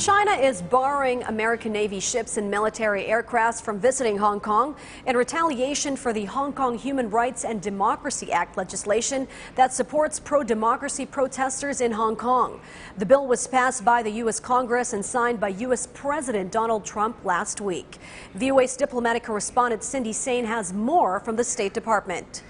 China is barring American Navy ships and military aircrafts from visiting Hong Kong in retaliation for the Hong Kong Human Rights and Democracy Act legislation that supports pro-democracy protesters in Hong Kong. The bill was passed by the U.S. Congress and signed by U.S. President Donald Trump last week. VOA's diplomatic correspondent Cindy Sain has more from the State Department.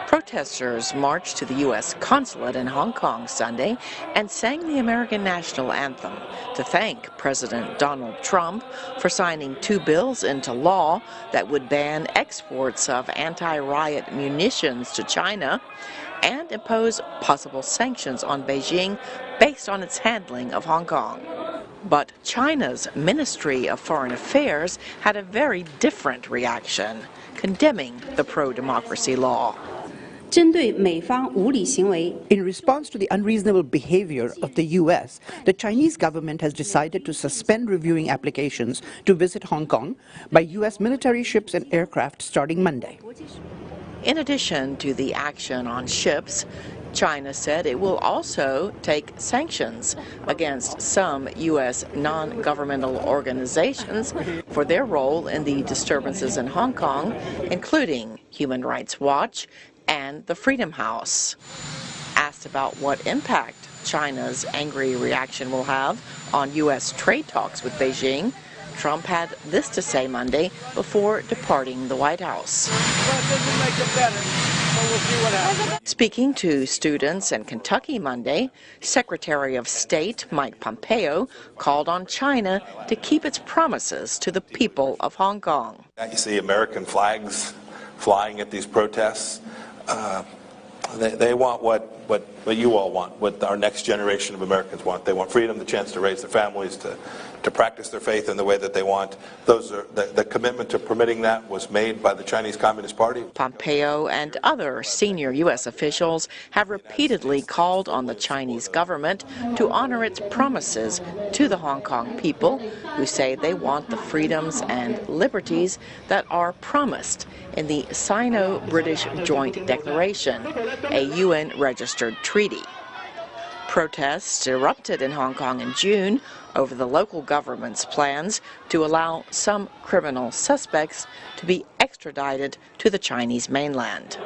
Protesters marched to the U.S. consulate in Hong Kong Sunday and sang the American national anthem to thank President Donald Trump for signing 2 bills into law that would ban exports of anti-riot munitions to China and impose possible sanctions on Beijing based on its handling of Hong Kong. But China's Ministry of Foreign Affairs had a very different reaction, condemning the pro-democracy law. In response to the unreasonable behavior of the U.S., the Chinese government has decided to suspend reviewing applications to visit Hong Kong by U.S. military ships and aircraft starting Monday. In addition to the action on ships, China said it will also take sanctions against some U.S. non-governmental organizations for their role in the disturbances in Hong Kong, including Human Rights Watch and the Freedom House. Asked about what impact China's angry reaction will have on U.S. trade talks with Beijing, Trump had this to say Monday before departing the White House. Well, it doesn't make it better, so we'll see what happens. Speaking to students in Kentucky Monday, Secretary of State Mike Pompeo called on China to keep its promises to the people of Hong Kong. You see American flags flying at these protests. They want what you all want, what our next generation of Americans want. They want freedom, the chance to raise their families, to practice their faith in the way that they want. The commitment to permitting that was made by the Chinese Communist Party. Pompeo and other senior U.S. officials have repeatedly called on the Chinese government to honor its promises to the Hong Kong people, who say they want the freedoms and liberties that are promised in the Sino-British Joint Declaration, a UN-registered treaty. Protests erupted in Hong Kong in June over the local government's plans to allow some criminal suspects to be extradited to the Chinese mainland.